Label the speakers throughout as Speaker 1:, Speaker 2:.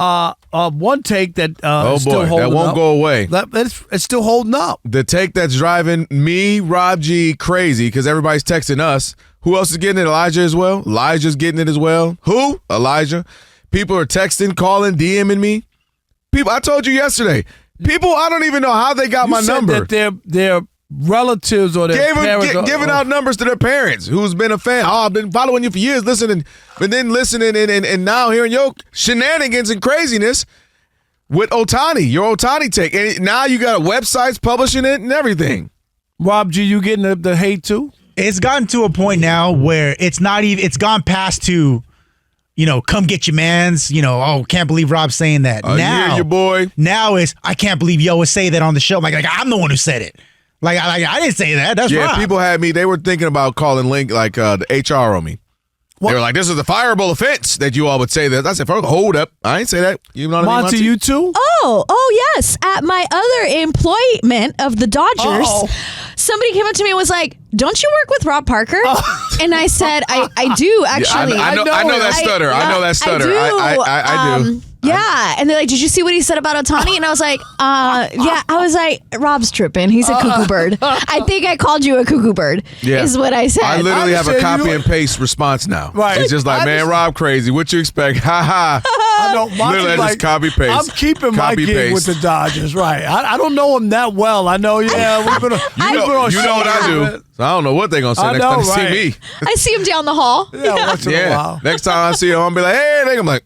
Speaker 1: one take that
Speaker 2: oh
Speaker 1: is still
Speaker 2: boy,
Speaker 1: holding
Speaker 2: that won't
Speaker 1: up.
Speaker 2: go away.
Speaker 1: It's still holding up.
Speaker 2: The take that's driving me, Rob G, crazy because everybody's texting us. Who else is getting it? Elijah as well. Elijah's getting it as well. Who? Elijah. People are texting, calling, DMing me. People, I told you yesterday. People, I don't even know how they got my number.
Speaker 1: That their relatives or their parents
Speaker 2: giving out numbers to their parents who's been a fan. Oh, I've been following you for years, listening, but then listening and now hearing your shenanigans and craziness with Ohtani, your Ohtani take. And now you got websites publishing it and everything.
Speaker 1: Rob G, you getting the hate too?
Speaker 3: It's gotten to a point now where it's not even. It's gone past to, come get your mans. Oh, can't believe Rob's saying that. Now,
Speaker 2: your boy.
Speaker 3: Now I can't believe yo would say that on the show. Like I'm the one who said it. Like I didn't say that. That's Rob.
Speaker 2: People had me. They were thinking about calling Link the HR on me. What? They were like, "This is a fireable offense that you all would say that." I said, "Hold up, I ain't say that." You know what I mean,
Speaker 1: Monty, you too?
Speaker 4: Oh yes. At my other employment of the Dodgers, somebody came up to me and was like, "Don't you work with Rob Parker?" And I said, "I do actually."
Speaker 2: Yeah, I know that stutter. I know that stutter. I do.
Speaker 4: Yeah, and they're like, "Did you see what he said about Ohtani?" And I was like, yeah. I was like, "Rob's tripping. He's a cuckoo bird." I think I called you a cuckoo bird. Yeah. Is what I said.
Speaker 2: I literally have a copy and paste response now.
Speaker 1: Right.
Speaker 2: It's just like, man, Rob crazy. What you expect? Ha ha.
Speaker 1: I know.
Speaker 2: Literally, just copy paste.
Speaker 1: I'm keeping my gig with the Dodgers. Right. I don't know him that well. I know. Yeah, we've been.
Speaker 2: You know what I do. So I don't know what they're gonna say next time they see me.
Speaker 4: I see him down the hall.
Speaker 1: Yeah, once in a while.
Speaker 2: Next time I see him, I'm gonna be like, hey, I'm like,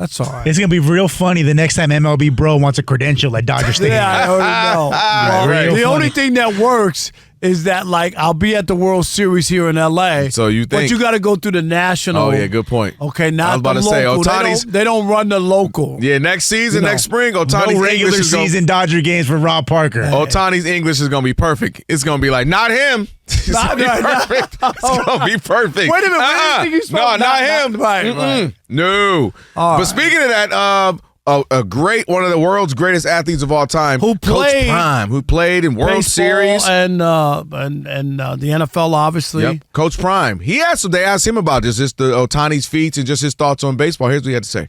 Speaker 1: That's all right.
Speaker 3: It's going to be real funny the next time MLB Bro wants a credential at Dodger Stadium.
Speaker 1: Yeah, I already know. Well, the only thing that works is that, I'll be at the World Series here in L.A.
Speaker 2: So you think.
Speaker 1: But you got to go through the national.
Speaker 2: Oh, yeah, good point.
Speaker 1: Okay, not
Speaker 2: I was about
Speaker 1: the
Speaker 2: to
Speaker 1: local.
Speaker 2: say, Ohtani's.
Speaker 1: They don't run the local.
Speaker 2: Yeah, next season, next spring, Ohtani's
Speaker 3: no regular
Speaker 2: English
Speaker 3: season Dodger games for Rob Parker.
Speaker 2: Ohtani's English is going to be perfect. It's going to be like, not him. It's going to be perfect. It's going to be perfect.
Speaker 1: Wait a minute.
Speaker 2: No, not him.
Speaker 1: Right.
Speaker 2: No. But speaking of that, one of the world's greatest athletes of all time,
Speaker 1: Coach
Speaker 2: Prime, who played in World Series
Speaker 1: and the NFL, obviously.
Speaker 2: Yep. Coach Prime. They asked him about just the Ohtani's feats and just his thoughts on baseball. Here's what he had to say.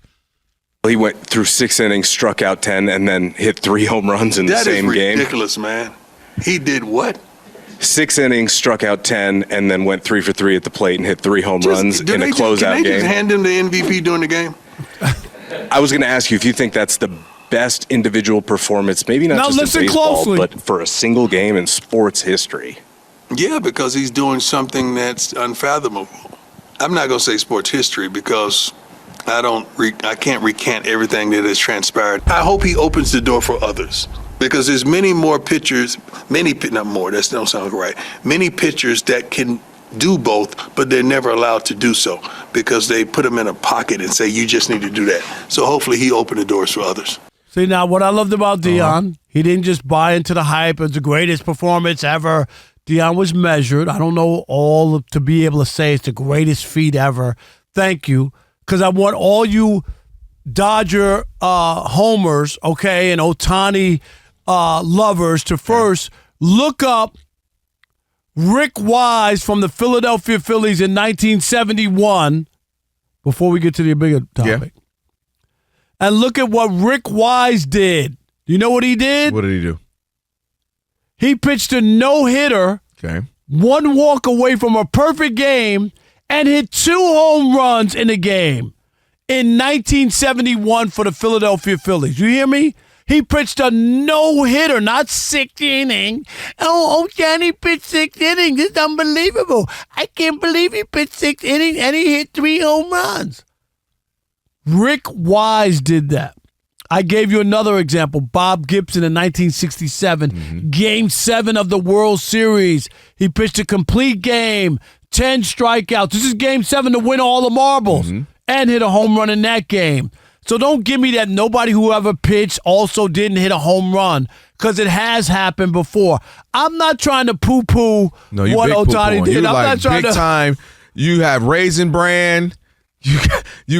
Speaker 5: He went through 6 innings, struck out 10, and then hit 3 home runs in the same game.
Speaker 6: That is ridiculous, man. He did what?
Speaker 5: 6 innings, struck out 10, and then went 3 for 3 at the plate and hit 3 home runs in a closeout
Speaker 6: game. Can they
Speaker 5: game.
Speaker 6: just hand him the MVP during the game?
Speaker 5: I was going to ask you if you think that's the best individual performance, maybe not just in baseball, but for a single game in sports history.
Speaker 6: Yeah, because he's doing something that's unfathomable. I'm not going to say sports history because I can't recant everything that has transpired. I hope he opens the door for others. Because there's many more pitchers, not more, that don't sound right. Many pitchers that can do both, but they're never allowed to do so because they put them in a pocket and say, you just need to do that. So hopefully he opened the doors for others.
Speaker 1: See, now what I loved about Deion, he didn't just buy into the hype. It's the greatest performance ever. Deion was measured. I don't know all to be able to say it's the greatest feat ever. Thank you. Because I want all you Dodger homers, okay, and Ohtani lovers to first look up Rick Wise from the Philadelphia Phillies in 1971 before we get to the bigger topic. Yeah. And look at what Rick Wise did. You know what he did?
Speaker 2: What did he do?
Speaker 1: He pitched a no-hitter, one walk away from a perfect game, and hit 2 home runs in a game in 1971 for the Philadelphia Phillies. You hear me? He pitched a no-hitter, not 6th inning. Oh, Johnny pitched 6 innings. It's unbelievable. I can't believe he pitched 6 innings and he hit 3 home runs. Rick Wise did that. I gave you another example. Bob Gibson in 1967, Game 7 of the World Series. He pitched a complete game, 10 strikeouts. This is Game 7 to win all the marbles and hit a home run in that game. So don't give me that nobody who ever pitched also didn't hit a home run because it has happened before. I'm not trying to poo-poo what Ohtani did. I'm not trying
Speaker 2: big time. You have Raisin Bran. You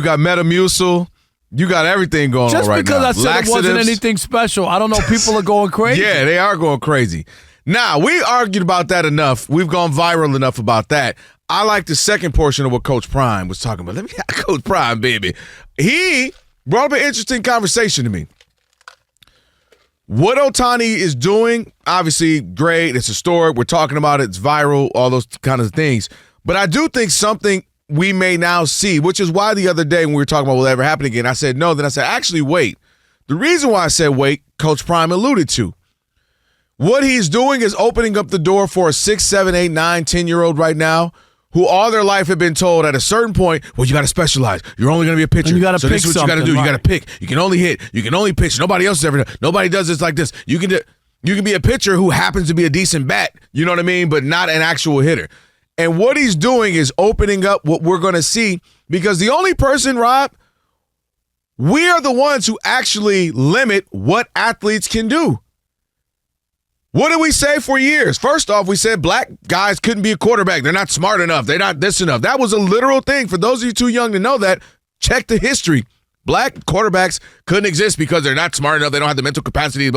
Speaker 2: got Metamucil. You got everything going on right now.
Speaker 1: Just because I said it wasn't anything special, I don't know. People are going crazy.
Speaker 2: Yeah, they are going crazy. Now, we argued about that enough. We've gone viral enough about that. I like the second portion of what Coach Prime was talking about. Let me Coach Prime, baby. He brought up an interesting conversation to me. What Ohtani is doing, obviously great. It's historic. We're talking about it. It's viral, all those kind of things. But I do think something we may now see, which is why the other day when we were talking about will it ever happen again, I said no. Then I said, actually, wait. The reason why I said wait, Coach Prime alluded to. What he's doing is opening up the door for a 6, 7, 8, 9, 10-year-old right now who all their life have been told at a certain point, well, you got to specialize. You're only going to be a pitcher.
Speaker 1: And you got to
Speaker 2: so
Speaker 1: pick
Speaker 2: this is what you got to do.
Speaker 1: right.
Speaker 2: You got to pick. You can only hit. You can only pitch. Nobody else has ever done. Nobody does this like this. You can be a pitcher who happens to be a decent bat, you know what I mean, but not an actual hitter. And what he's doing is opening up what we're going to see, because the only person, Rob, we are the ones who actually limit what athletes can do. What did we say for years? First off, we said black guys couldn't be a quarterback. They're not smart enough. They're not this enough. That was a literal thing. For those of you too young to know that, check the history. Black quarterbacks couldn't exist because they're not smart enough. They don't have the mental capacity.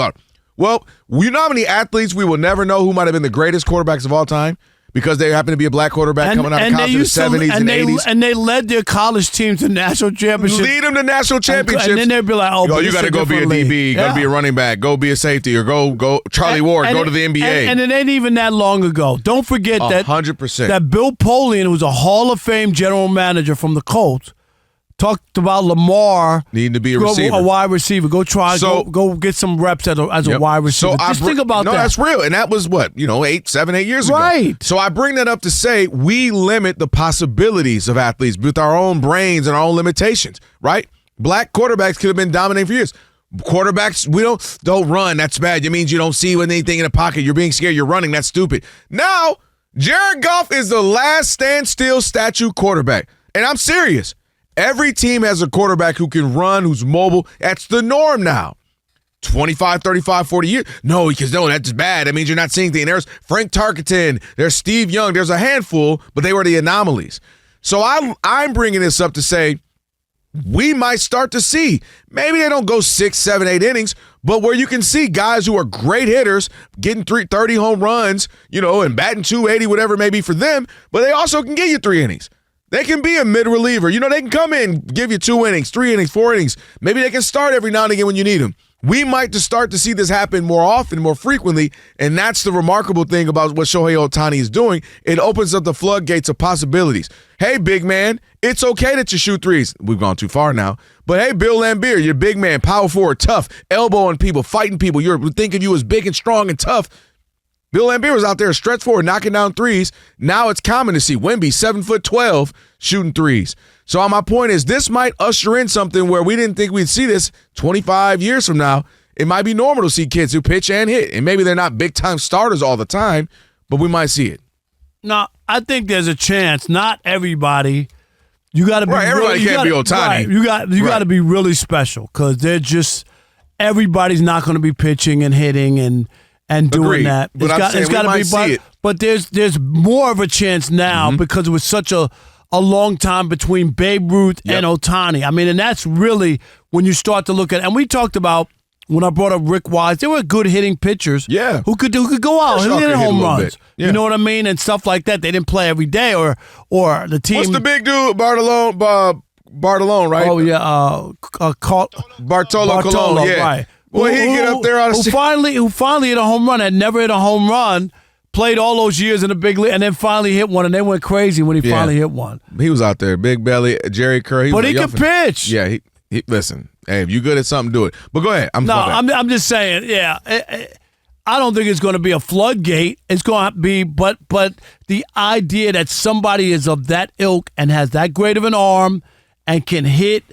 Speaker 2: Well, you know how many athletes we will never know who might have been the greatest quarterbacks of all time? Because they happen to be a black quarterback coming out of college in the 70s and 80s.
Speaker 1: And they led their college teams to national championships.
Speaker 2: Lead them to national championships.
Speaker 1: And then they'd be like, oh,
Speaker 2: you got to go be a DB, go be a running back, go be a safety, or go Charlie Ward, go to the NBA.
Speaker 1: And it ain't even that long ago. Don't forget
Speaker 2: 100%.
Speaker 1: that Bill Polian, who's a Hall of Fame general manager from the Colts, talked about Lamar
Speaker 2: needing to be a receiver,
Speaker 1: a wide receiver. Go get some reps as a wide receiver. So think about that.
Speaker 2: No, that's real, and that was 7, 8 years ago.
Speaker 1: Right.
Speaker 2: So I bring that up to say we limit the possibilities of athletes with our own brains and our own limitations. Right? Black quarterbacks could have been dominating for years. Quarterbacks, we don't run. That's bad. It means you don't see anything in the pocket. You're being scared. You're running. That's stupid. Now, Jared Goff is the last standstill statue quarterback, and I'm serious. Every team has a quarterback who can run, who's mobile. That's the norm now. 25, 35, 40 years. No, because that's bad. That means you're not seeing things. There's Frank Tarkenton. There's Steve Young. There's a handful, but they were the anomalies. So I'm bringing this up to say we might start to see, maybe they don't go 6, 7, 8 innings, but where you can see guys who are great hitters getting 30 home runs, and batting 280, whatever it may be for them, but they also can get you 3 innings. They can be a mid-reliever. They can come in, give you 2 innings, 3 innings, 4 innings. Maybe they can start every now and again when you need them. We might just start to see this happen more often, more frequently, and that's the remarkable thing about what Shohei Ohtani is doing. It opens up the floodgates of possibilities. Hey, big man, it's okay that you shoot threes. We've gone too far now. But hey, Bill Laimbeer, you're a big man, power forward, tough, elbowing people, fighting people. You're thinking you as big and strong and tough. Bill Laimbeer was out there stretch forward, knocking down threes. Now it's common to see Wemby, 7'12", shooting threes. So my point is this might usher in something where we didn't think we'd see this 25 years from now. It might be normal to see kids who pitch and hit. And maybe they're not big-time starters all the time, but we might see it.
Speaker 1: No, I think there's a chance. Not everybody. You got to be
Speaker 2: right. Everybody can't be Ohtani.
Speaker 1: Right. You got to be really special because they're just everybody's not going to be pitching and hitting and doing
Speaker 2: Agreed.
Speaker 1: that.
Speaker 2: But it's got to be,
Speaker 1: see it. But there's more of a chance now because it was such a long time between Babe Ruth and Ohtani. I mean, and that's really when you start to look at. And we talked about when I brought up Rick Wise. They were good hitting pitchers.
Speaker 2: Yeah,
Speaker 1: who could go out and hit home runs.
Speaker 2: Yeah.
Speaker 1: You know what I mean, and stuff like that. They didn't play every day, or the team.
Speaker 2: What's the big dude, Bartolone, right?
Speaker 1: Oh yeah,
Speaker 2: Bartolo Colon. Yeah.
Speaker 1: Right.
Speaker 2: Well, he get up there
Speaker 1: who finally hit a home run. Had never hit a home run. Played all those years in the big league, and then finally hit one, and they went crazy when he finally hit one.
Speaker 2: He was out there, big belly, Jerry Kerr.
Speaker 1: But he could pitch.
Speaker 2: Yeah, he listen. Hey, if you good at something, do it. But go ahead.
Speaker 1: I'm just saying. Yeah, I don't think it's going to be a floodgate. It's going to be, but the idea that somebody is of that ilk and has that great of an arm and can hit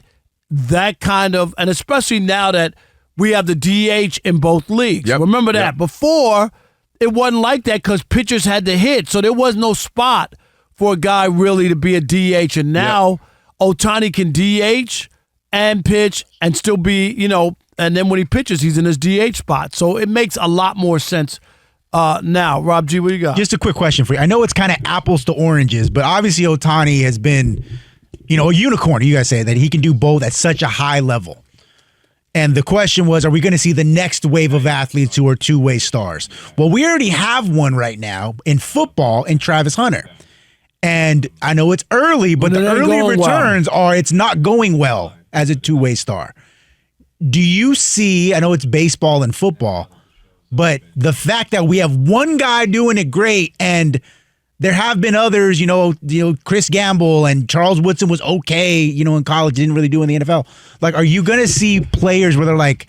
Speaker 1: that kind of, and especially now that we have the DH in both leagues.
Speaker 2: Yep.
Speaker 1: Remember that. Before, it wasn't like that because pitchers had to hit, so there was no spot for a guy really to be a DH. And now Ohtani can DH and pitch and still be, and then when he pitches, he's in his DH spot. So it makes a lot more sense now. Rob G, what do you got?
Speaker 3: Just a quick question for you. I know it's kind of apples to oranges, but obviously Ohtani has been, a unicorn. You guys say that he can do both at such a high level. And the question was, are we going to see the next wave of athletes who are two-way stars? Well, we already have one right now in football in Travis Hunter. And I know it's early, but the early returns are it's not going well as a two-way star. Do you see, I know it's baseball and football, but the fact that we have one guy doing it great and there have been others, Chris Gamble and Charles Woodson was okay, in college, didn't really do in the NFL. Like, are you going to see players where they're like,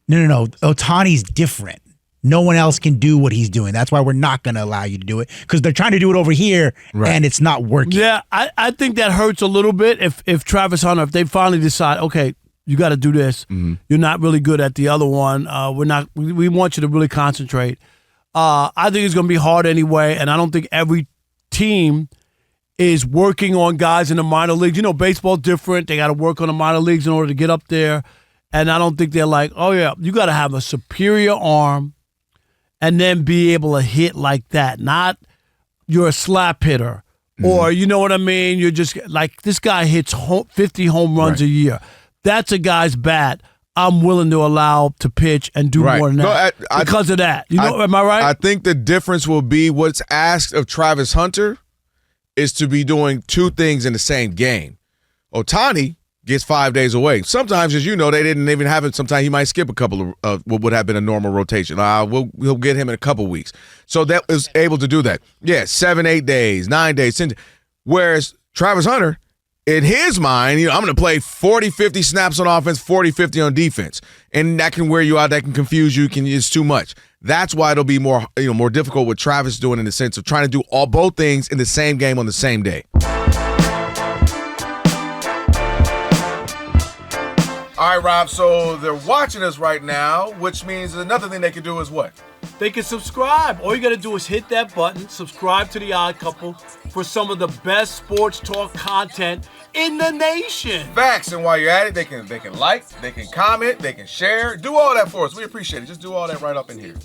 Speaker 3: no, Ohtani's different. No one else can do what he's doing. That's why we're not going to allow you to do it, because they're trying to do it over here and it's not working.
Speaker 1: Yeah, I think that hurts a little bit if Travis Hunter, if they finally decide, okay, you got to do this. Mm-hmm. You're not really good at the other one. We want you to really concentrate. I think it's going to be hard anyway, and I don't think every team is working on guys in the minor leagues. Baseball's different. They got to work on the minor leagues in order to get up there, and I don't think they're like, oh, yeah, you got to have a superior arm and then be able to hit like that. Not you're a slap hitter, or you know what I mean? You're just like, this guy hits 50 home runs a year. That's a guy's bat I'm willing to allow to pitch and do more than that because of that. Am I right?
Speaker 2: I think the difference will be what's asked of Travis Hunter is to be doing two things in the same game. Ohtani gets 5 days away. Sometimes, as you know, they didn't even have it. Sometimes he might skip a couple of what would have been a normal rotation. We'll get him in a couple weeks. So that was able to do that. Yeah, 7, 8 days, 9 days. Whereas Travis Hunter, in his mind, I'm going to play 40, 50 snaps on offense, 40, 50 on defense. And that can wear you out. That can confuse you. It's too much. That's why it'll be more difficult what Travis is doing in the sense of trying to do both things in the same game on the same day. All right, Rob, so they're watching us right now, which means another thing they can do is what?
Speaker 1: They can subscribe. All you got to do is hit that button, subscribe to The Odd Couple for some of the best sports talk content in the nation.
Speaker 2: Facts, and while you're at it, they can like, they can comment, they can share. Do all that for us. We appreciate it. Just do all that right up in here.